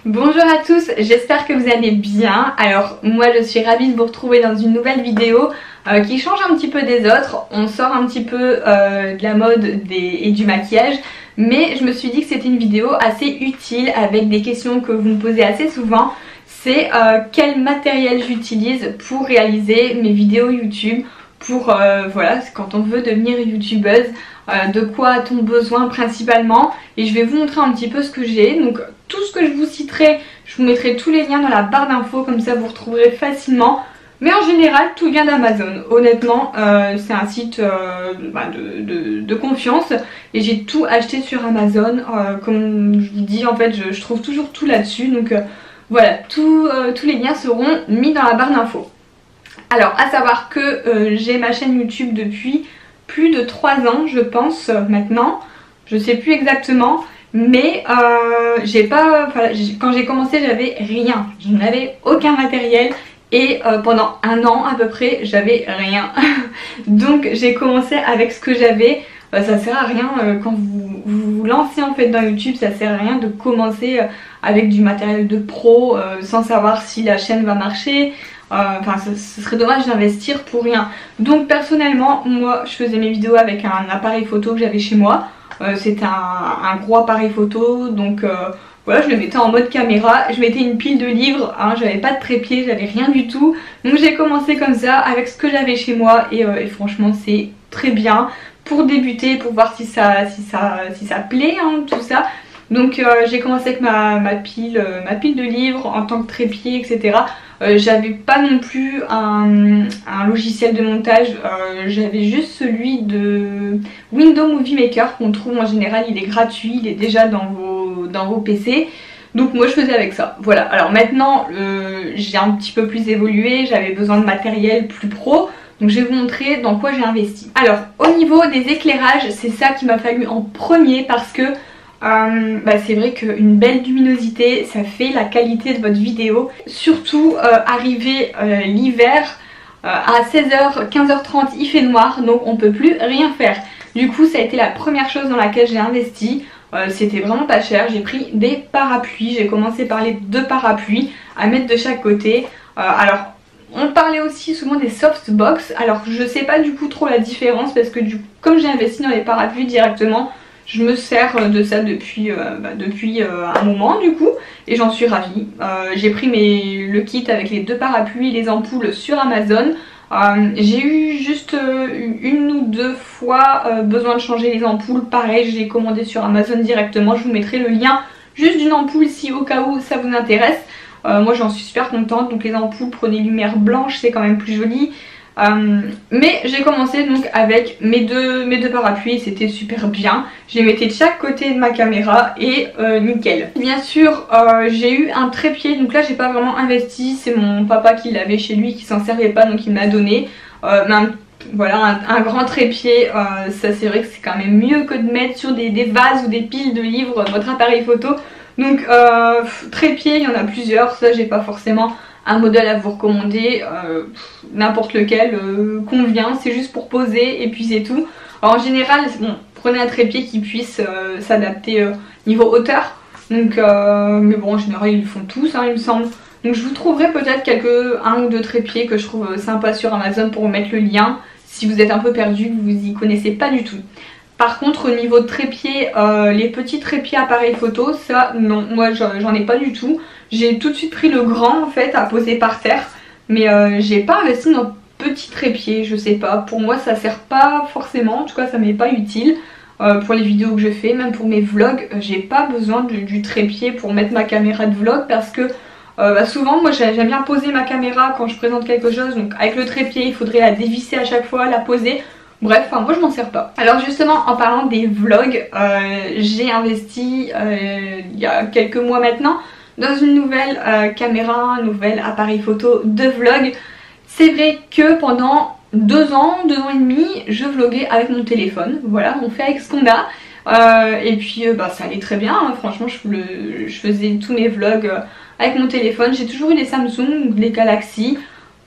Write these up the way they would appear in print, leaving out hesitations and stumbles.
Bonjour à tous, j'espère que vous allez bien. Alors moi je suis ravie de vous retrouver dans une nouvelle vidéo qui change un petit peu des autres. On sort un petit peu de la mode et du maquillage, mais je me suis dit que c'était une vidéo assez utile avec des questions que vous me posez assez souvent. C'est quel matériel j'utilise pour réaliser mes vidéos YouTube, pour voilà, quand on veut devenir youtubeuse, de quoi a-t-on besoin principalement, et je vais vous montrer un petit peu ce que j'ai. Donc tout ce que je vous citerai, je vous mettrai tous les liens dans la barre d'infos, comme ça vous retrouverez facilement. Mais en général tout vient d'Amazon, honnêtement c'est un site de confiance et j'ai tout acheté sur Amazon. Comme je vous dis, en fait je trouve toujours tout là-dessus, donc voilà, tous les liens seront mis dans la barre d'infos. Alors à savoir que j'ai ma chaîne YouTube depuis plus de 3 ans je pense maintenant, je sais plus exactement, mais quand j'ai commencé j'avais rien, je n'avais aucun matériel et pendant 1 an à peu près j'avais rien. Donc j'ai commencé avec ce que j'avais. Ça sert à rien quand vous lancez en fait dans YouTube, ça sert à rien de commencer avec du matériel de pro sans savoir si la chaîne va marcher. Enfin ce serait dommage d'investir pour rien. Donc personnellement moi je faisais mes vidéos avec un appareil photo que j'avais chez moi. C'était un gros appareil photo, donc voilà, je le mettais en mode caméra, je mettais une pile de livres, hein, j'avais pas de trépied, j'avais rien du tout. Donc j'ai commencé comme ça avec ce que j'avais chez moi et franchement c'est très bien pour débuter, pour voir si ça plaît, hein, tout ça. Donc j'ai commencé avec ma pile de livres en tant que trépied, etc. J'avais pas non plus un logiciel de montage, j'avais juste celui de Windows Movie Maker qu'on trouve en général, il est gratuit, il est déjà dans vos PC. Donc moi je faisais avec ça, voilà. Alors maintenant j'ai un petit peu plus évolué, j'avais besoin de matériel plus pro. Donc je vais vous montrer dans quoi j'ai investi. Alors au niveau des éclairages, c'est ça qui m'a fallu en premier parce que c'est vrai qu'une belle luminosité ça fait la qualité de votre vidéo. Surtout arrivé l'hiver à 16h, 15h30 il fait noir, donc on peut plus rien faire. Du coup ça a été la première chose dans laquelle j'ai investi. C'était vraiment pas cher, j'ai pris des parapluies, j'ai commencé par les 2 parapluies à mettre de chaque côté. Alors on parlait aussi souvent des softbox, alors je sais pas du coup trop la différence parce que comme j'ai investi dans les parapluies directement, je me sers de ça depuis un moment du coup et j'en suis ravie. J'ai pris le kit avec les 2 parapluies et les ampoules sur Amazon. J'ai eu juste 1 ou 2 fois besoin de changer les ampoules, pareil j'ai commandé sur Amazon directement, je vous mettrai le lien juste d'une ampoule si au cas où ça vous intéresse. Moi j'en suis super contente, donc les ampoules prenez lumière blanche, c'est quand même plus joli. Mais j'ai commencé donc avec mes deux parapluies, c'était super bien. Je les mettais de chaque côté de ma caméra et nickel. Bien sûr j'ai eu un trépied, donc là j'ai pas vraiment investi, c'est mon papa qui l'avait chez lui, qui s'en servait pas donc il me l'a donné. Voilà, un grand trépied, ça c'est vrai que c'est quand même mieux que de mettre sur des vases ou des piles de livres votre appareil photo. Donc trépied, il y en a plusieurs, ça j'ai pas forcément un modèle à vous recommander, n'importe lequel convient, c'est juste pour poser et puis c'est tout. Alors en général, bon, prenez un trépied qui puisse s'adapter niveau hauteur, donc mais bon en général ils le font tous hein, il me semble. Donc je vous trouverai peut-être un ou 2 trépieds que je trouve sympas sur Amazon pour vous mettre le lien si vous êtes un peu perdu, que vous y connaissez pas du tout. Par contre au niveau de trépied, les petits trépieds appareil photo, ça non, moi j'en ai pas du tout. J'ai tout de suite pris le grand en fait à poser par terre, mais j'ai pas investi dans petit trépied, je sais pas, pour moi ça sert pas forcément, en tout cas ça m'est pas utile. Pour les vidéos que je fais, même pour mes vlogs, j'ai pas besoin du trépied pour mettre ma caméra de vlog parce que souvent moi j'aime bien poser ma caméra quand je présente quelque chose, donc avec le trépied il faudrait la dévisser à chaque fois, la poser. Bref, moi je m'en sers pas. Alors justement en parlant des vlogs, j'ai investi il y a quelques mois maintenant dans une nouvelle caméra, un nouvel appareil photo de vlog. C'est vrai que pendant 2 ans et demi, je vloguais avec mon téléphone. Voilà, on fait avec ce qu'on a. Et puis ça allait très bien, hein. Franchement je faisais tous mes vlogs avec mon téléphone. J'ai toujours eu les Samsung, les Galaxy.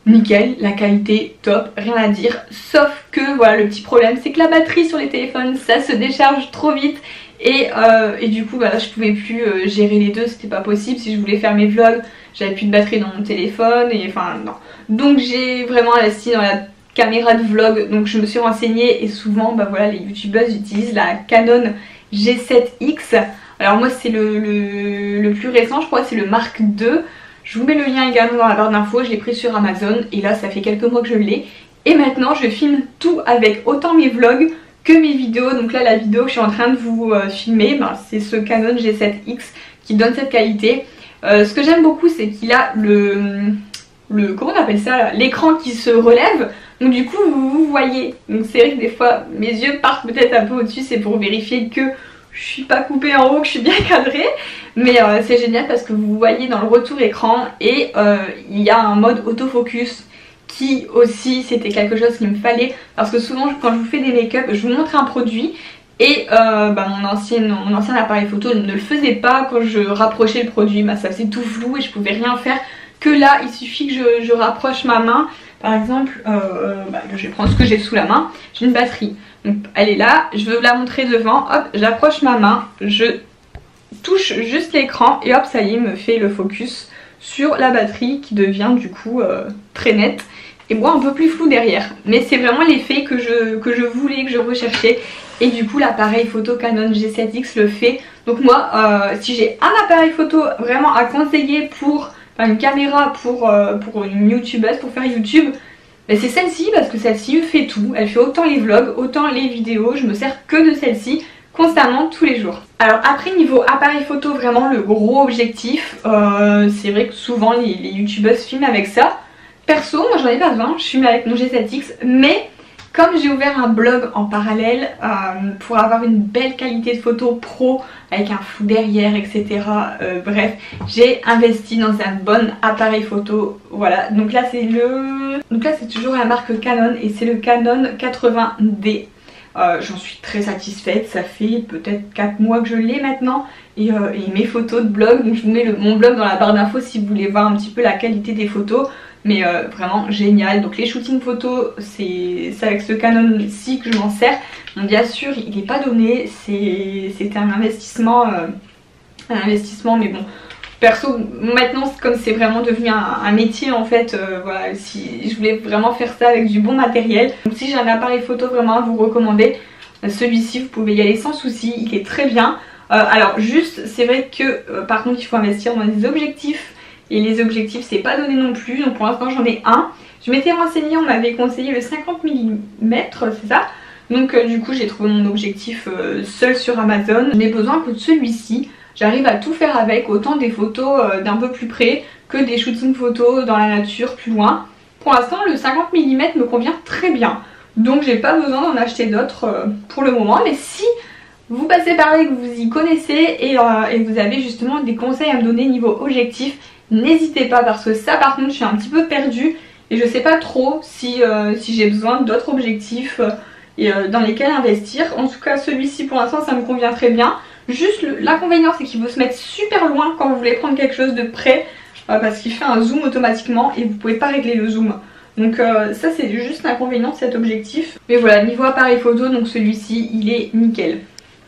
nickel, la qualité top, rien à dire. Sauf que voilà, le petit problème c'est que la batterie sur les téléphones ça se décharge trop vite. Et du coup voilà, je pouvais plus gérer les deux, c'était pas possible. Si je voulais faire mes vlogs, j'avais plus de batterie dans mon téléphone et enfin non. Donc j'ai vraiment investi dans la caméra de vlog, donc je me suis renseignée et souvent bah voilà, les youtubeuses utilisent la Canon G7X. Alors moi c'est le plus récent, je crois c'est le Mark II. Je vous mets le lien également dans la barre d'infos, je l'ai pris sur Amazon et là ça fait quelques mois que je l'ai. Et maintenant je filme tout avec, autant mes vlogs que mes vidéos. Donc là la vidéo que je suis en train de vous filmer, ben, c'est ce Canon G7X qui donne cette qualité. Ce que j'aime beaucoup c'est qu'il a comment on appelle ça, l'écran qui se relève. Donc du coup vous voyez, donc c'est vrai que des fois mes yeux partent peut-être un peu au-dessus, c'est pour vérifier que je suis pas coupée en haut, que je suis bien cadrée. Mais c'est génial parce que vous voyez dans le retour écran et il y a un mode autofocus qui aussi c'était quelque chose qu'il me fallait. Parce que souvent quand je vous fais des make-up, je vous montre un produit et mon ancien appareil photo ne le faisait pas. Quand je rapprochais le produit, bah, ça faisait tout flou et je pouvais rien faire. Que là il suffit que je rapproche ma main. Par exemple, je vais prendre ce que j'ai sous la main, j'ai une batterie. Donc elle est là, je veux la montrer devant, hop, j'approche ma main, je touche juste l'écran et hop, ça y est, me fait le focus sur la batterie qui devient du coup très nette et moi un peu plus flou derrière. Mais c'est vraiment l'effet que je voulais, que je recherchais et du coup l'appareil photo Canon G7X le fait. Donc moi, si j'ai un appareil photo vraiment à conseiller pour... Enfin, une caméra pour une youtubeuse, pour faire YouTube, mais c'est celle-ci parce que celle-ci fait tout. Elle fait autant les vlogs, autant les vidéos. Je me sers que de celle-ci constamment tous les jours. Alors après niveau appareil photo, vraiment le gros objectif, c'est vrai que souvent les youtubeuses filment avec ça. Perso moi j'en ai pas besoin, je filme avec mon G7X, mais comme j'ai ouvert un blog en parallèle pour avoir une belle qualité de photo pro avec un flou derrière etc, bref, j'ai investi dans un bon appareil photo. Voilà, donc là c'est toujours la marque Canon et c'est le Canon 80D. J'en suis très satisfaite, ça fait peut-être 4 mois que je l'ai maintenant et mes photos de blog, donc je vous mets mon blog dans la barre d'infos si vous voulez voir un petit peu la qualité des photos. Mais vraiment génial. Donc les shootings photos, c'est avec ce Canon-ci que je m'en sers. Bon, bien sûr il n'est pas donné, c'était un investissement mais bon, perso maintenant comme c'est vraiment devenu un métier en fait, voilà, si je voulais vraiment faire ça avec du bon matériel. Donc si j'ai un appareil photo vraiment à vous recommander, celui-ci vous pouvez y aller sans souci, il est très bien. Alors juste c'est vrai que par contre il faut investir dans des objectifs. Et les objectifs c'est pas donné non plus, donc pour l'instant j'en ai un. Je m'étais renseignée, on m'avait conseillé le 50 mm, c'est ça. Donc du coup j'ai trouvé mon objectif seul sur Amazon. Je n'ai besoin que de celui-ci, j'arrive à tout faire avec, autant des photos d'un peu plus près que des shootings photos dans la nature plus loin. Pour l'instant le 50 mm me convient très bien, donc j'ai pas besoin d'en acheter d'autres pour le moment. Mais si vous passez par là et que vous y connaissez et vous avez justement des conseils à me donner niveau objectif, n'hésitez pas parce que ça par contre je suis un petit peu perdue et je sais pas trop si j'ai besoin d'autres objectifs dans lesquels investir. En tout cas celui-ci pour l'instant ça me convient très bien. Juste l'inconvénient c'est qu'il veut se mettre super loin quand vous voulez prendre quelque chose de près parce qu'il fait un zoom automatiquement et vous pouvez pas régler le zoom. Donc ça c'est juste l'inconvénient de cet objectif. Mais voilà, niveau appareil photo, donc celui-ci il est nickel.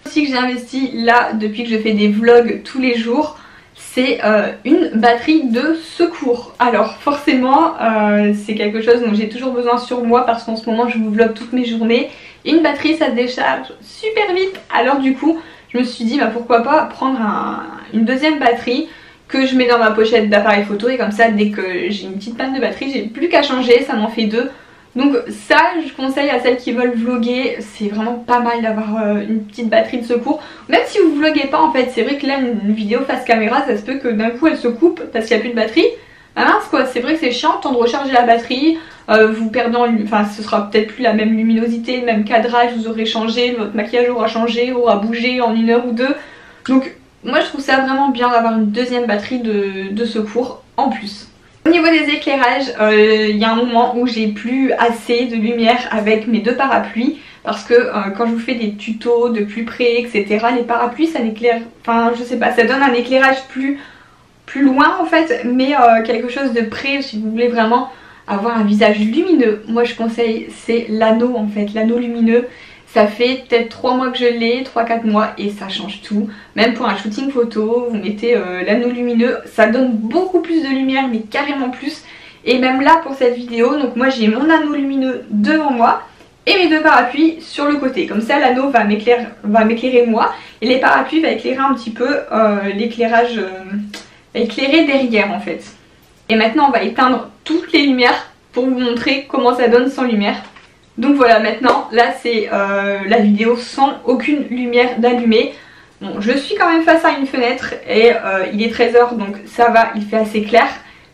Aussi que j'ai investi là depuis que je fais des vlogs tous les jours, c'est une batterie de secours. Alors forcément c'est quelque chose dont j'ai toujours besoin sur moi parce qu'en ce moment je vous vlog toutes mes journées. Et une batterie ça se décharge super vite, alors du coup je me suis dit bah, pourquoi pas prendre une deuxième batterie que je mets dans ma pochette d'appareil photo et comme ça dès que j'ai une petite panne de batterie j'ai plus qu'à changer, ça m'en fait deux. Donc ça je conseille à celles qui veulent vlogger, c'est vraiment pas mal d'avoir une petite batterie de secours. Même si vous vloguez pas en fait, c'est vrai que là une vidéo face caméra ça se peut que d'un coup elle se coupe parce qu'il n'y a plus de batterie. Ah mince quoi, c'est vrai que c'est chiant, temps de recharger la batterie, vous perdez enfin ce sera peut-être plus la même luminosité, le même cadrage, vous aurez changé, votre maquillage aura changé, aura bougé en 1 heure ou 2. Donc moi je trouve ça vraiment bien d'avoir une deuxième batterie de secours en plus. Au niveau des éclairages, il y a un moment où j'ai plus assez de lumière avec mes deux parapluies parce que quand je vous fais des tutos de plus près etc, les parapluies ça n'éclaire, enfin je sais pas, ça donne un éclairage plus loin en fait, mais quelque chose de près si vous voulez vraiment avoir un visage lumineux, moi je conseille c'est l'anneau en fait, l'anneau lumineux. Ça fait peut-être 3 mois que je l'ai, 3-4 mois et ça change tout. Même pour un shooting photo, vous mettez l'anneau lumineux, ça donne beaucoup plus de lumière, mais carrément plus. Et même là pour cette vidéo, donc moi j'ai mon anneau lumineux devant moi et mes 2 parapluies sur le côté. Comme ça l'anneau va m'éclairer moi et les parapluies va éclairer un petit peu l'éclairage, éclairer derrière en fait. Et maintenant on va éteindre toutes les lumières pour vous montrer comment ça donne sans lumière. Donc voilà, maintenant là c'est la vidéo sans aucune lumière d'allumée. Bon, je suis quand même face à une fenêtre et il est 13 h donc ça va, il fait assez clair.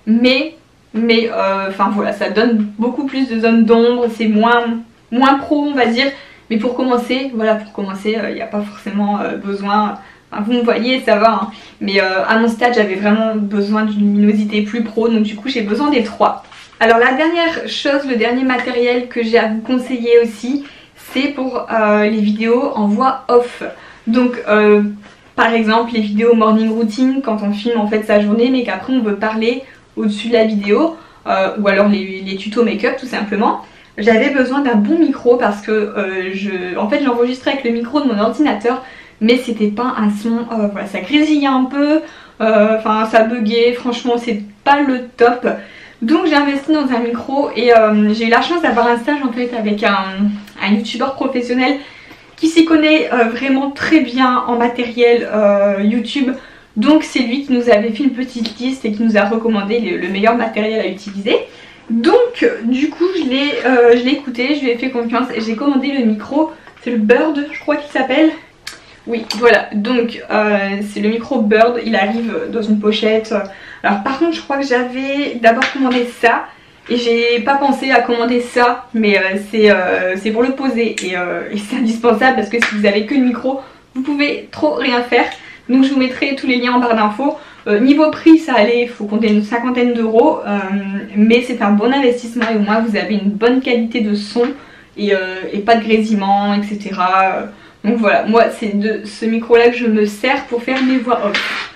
Mais enfin voilà, ça donne beaucoup plus de zones d'ombre, c'est moins pro on va dire. Mais pour commencer, voilà, pour commencer, il n'y a pas forcément besoin... Enfin, vous me voyez, ça va, hein. Mais à mon stade j'avais vraiment besoin d'une luminosité plus pro, donc du coup j'ai besoin des 3. Alors la dernière chose, le dernier matériel que j'ai à vous conseiller aussi, c'est pour les vidéos en voix off. Donc par exemple les vidéos morning routine, quand on filme en fait sa journée mais qu'après on veut parler au-dessus de la vidéo, ou alors les tutos make-up tout simplement. J'avais besoin d'un bon micro parce que en fait j'enregistrais avec le micro de mon ordinateur, mais c'était pas un son, voilà, ça grésillait un peu, enfin ça buguait, franchement c'est pas le top. Donc j'ai investi dans un micro et j'ai eu la chance d'avoir un stage en fait avec un youtubeur professionnel qui s'y connaît vraiment très bien en matériel YouTube. Donc c'est lui qui nous avait fait une petite liste et qui nous a recommandé le meilleur matériel à utiliser. Donc du coup je l'ai écouté, je lui ai fait confiance et j'ai commandé le micro, c'est le Bird je crois qu'il s'appelle. Oui voilà, donc c'est le micro Bird, il arrive dans une pochette. Alors par contre je crois que j'avais d'abord commandé ça et j'ai pas pensé à commander ça, mais c'est pour le poser et c'est indispensable parce que si vous avez que le micro vous pouvez trop rien faire. Donc je vous mettrai tous les liens en barre d'infos. Niveau prix ça allait, il faut compter une 50aine d'euros, mais c'est un bon investissement et au moins vous avez une bonne qualité de son et pas de grésillement etc. Donc voilà, moi c'est de ce micro là que je me sers pour faire mes voix off.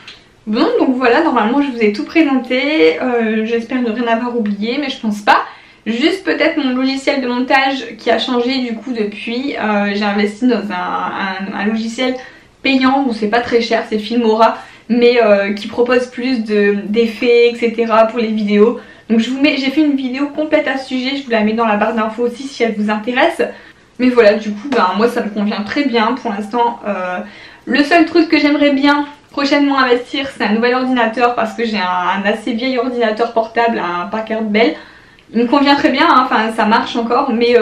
Bon donc voilà, normalement je vous ai tout présenté, j'espère ne rien avoir oublié mais je pense pas. Juste peut-être mon logiciel de montage qui a changé du coup depuis, j'ai investi dans un logiciel payant, bon c'est pas très cher, c'est Filmora, mais qui propose plus d'effets etc pour les vidéos. Donc j'ai fait une vidéo complète à ce sujet, je vous la mets dans la barre d'infos aussi si elle vous intéresse. Mais voilà, du coup ben, moi ça me convient très bien pour l'instant. Le seul truc que j'aimerais bien prochainement investir c'est un nouvel ordinateur parce que j'ai un assez vieil ordinateur portable, un Packard Bell. Il me convient très bien, hein, enfin ça marche encore mais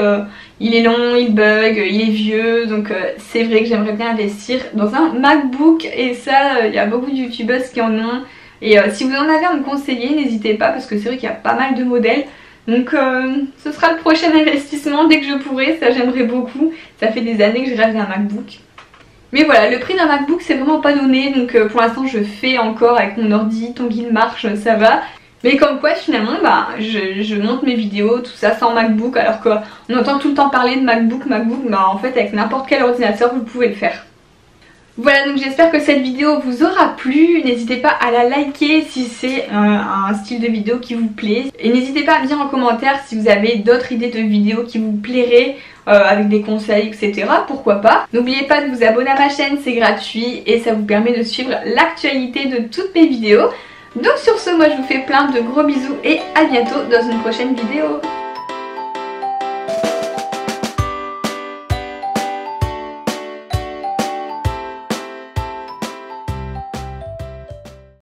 il est long, il bug, il est vieux, donc c'est vrai que j'aimerais bien investir dans un MacBook et ça il y a beaucoup de youtubeuses qui en ont. Et si vous en avez à me conseiller n'hésitez pas parce que c'est vrai qu'il y a pas mal de modèles. Donc ce sera le prochain investissement dès que je pourrai, ça j'aimerais beaucoup. Ça fait des années que je rêve d'un MacBook. Mais voilà, le prix d'un MacBook c'est vraiment pas donné, donc pour l'instant je fais encore avec mon ordi tant qu'il marche, ça va. Mais comme quoi finalement bah, je monte mes vidéos, tout ça sans MacBook, alors qu'on entend tout le temps parler de MacBook, bah en fait avec n'importe quel ordinateur vous pouvez le faire. Voilà, donc j'espère que cette vidéo vous aura plu, n'hésitez pas à la liker si c'est un style de vidéo qui vous plaît. Et n'hésitez pas à me dire en commentaire si vous avez d'autres idées de vidéos qui vous plairaient, avec des conseils etc, pourquoi pas. N'oubliez pas de vous abonner à ma chaîne, c'est gratuit et ça vous permet de suivre l'actualité de toutes mes vidéos. Donc sur ce, moi je vous fais plein de gros bisous et à bientôt dans une prochaine vidéo.